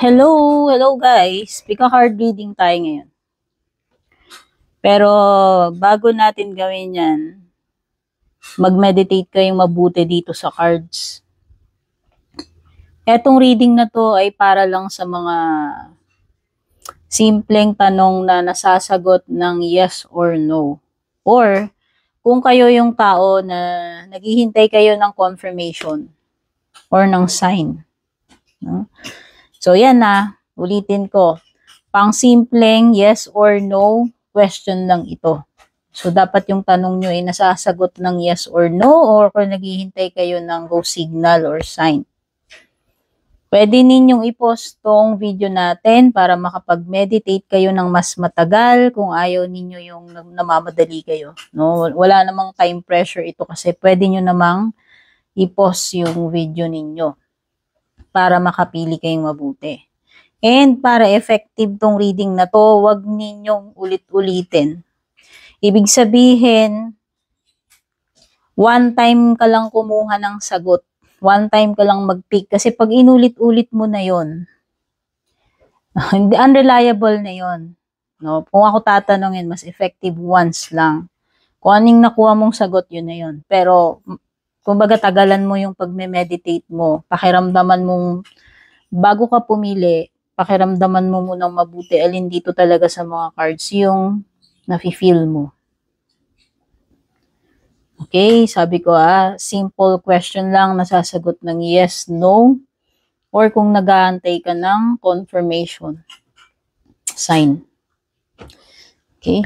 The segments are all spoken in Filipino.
Hello guys. Pika card reading tayo ngayon. Pero bago natin gawin yan, mag-meditate kayong mabuti dito sa cards. Etong reading na to ay para lang sa mga simpleng tanong na nasasagot ng yes or no. Or kung kayo yung tao na naghihintay kayo ng confirmation or ng sign. No? So yan na, ulitin ko. Pang simpleng yes or no question lang ito. So dapat yung tanong nyo ay nasasagot ng yes or no or kung naghihintay kayo ng go signal or sign. Pwede ninyong i-post tong video natin para makapag-meditate kayo ng mas matagal kung ayaw ninyo yung namamadali kayo. No? Wala namang time pressure ito kasi pwede nyo namang i-post yung video ninyo para makapili kayong mabuti. And para effective tong reading na to, wag ninyong ulit-ulitin. Ibig sabihin, one time ka lang kumuha ng sagot. One time ka lang mag-pick. Kasi pag inulit-ulit mo na yon, unreliable na yon. No? Kung ako tatanungin, mas effective once lang. Kung anong nakuha mong sagot, yun na yun. Pero kumbaga tagalan mo yung pagme-meditate mo, pakiramdaman mong bago ka pumili, pakiramdaman mo munang mabuti alin dito talaga sa mga cards yung nafi-feel mo. Okay, sabi ko simple question lang, nasasagot ng yes, no, or kung nag-aantay ka ng confirmation sign. Okay?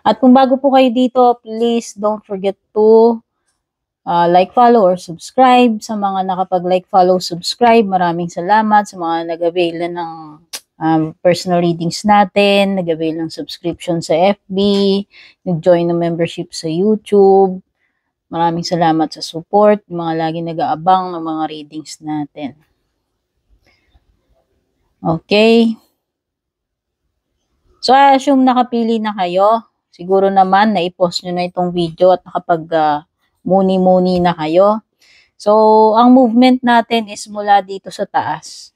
At kung bago po kayo dito, please don't forget to like, follow, or subscribe. Sa mga nakapag-like, follow, subscribe, maraming salamat. Sa mga nag-avail ng personal readings natin, nag-avail ng subscription sa FB, nag-join ng membership sa YouTube. Maraming salamat sa support, mga lagi nag-aabang ng mga readings natin. Okay. So, I assume nakapili na kayo. Siguro naman, na-post nyo na itong video at nakapag muni-muni na kayo. So, ang movement natin is mula dito sa taas.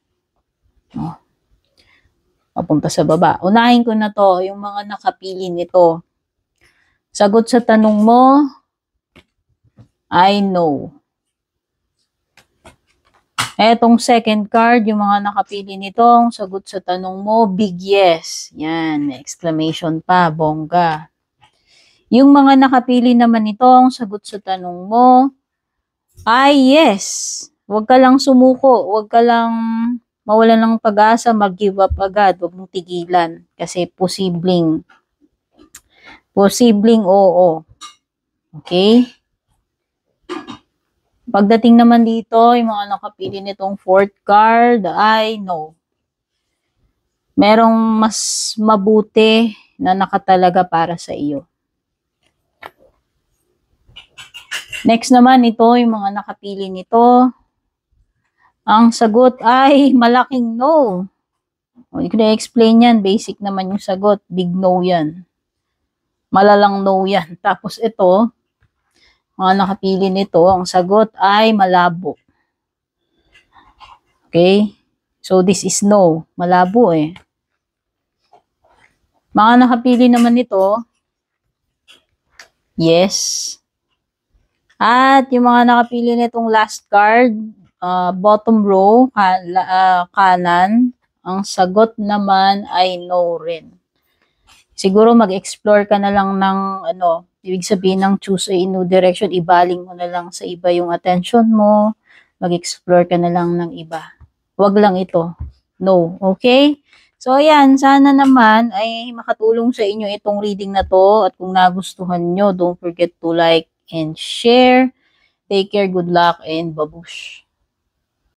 Papunta sa baba. Unahin ko na to, yung mga nakapili nito. Sagot sa tanong mo, I know. Etong second card, yung mga nakapili nitong sagot sa tanong mo, big yes. Yan, exclamation pa, bongga. Yung mga nakapili naman itong sagot sa tanong mo, ay yes. Huwag ka lang sumuko. Huwag ka lang mawalan ng pag-asa, mag-give up agad. Huwag mong tigilan. Kasi posibleng oo. Okay? Pagdating naman dito, yung mga nakapili nitong fourth card, ay no. Merong mas mabuti na nakatalaga para sa iyo. Next naman, ito, yung mga nakapili nito. Ang sagot ay malaking no. Hindi ko na-explain yan. Basic naman yung sagot. Big no yan. Malalang no yan. Tapos ito, mga nakapili nito, ang sagot ay malabo. Okay? So, this is no. Malabo eh. Mga nakapili naman nito, yes. At yung mga nakapili nitong last card, bottom row, kanan, ang sagot naman ay no rin. Siguro mag-explore ka na lang ng ibig sabihin ng choose a new direction, ibaling mo na lang sa iba yung attention mo, mag-explore ka na lang ng iba. Huwag lang ito. No. Okay? So, ayan, sana naman ay makatulong sa inyo itong reading na to at kung nagustuhan nyo, don't forget to like and share. Take care, good luck, and babush!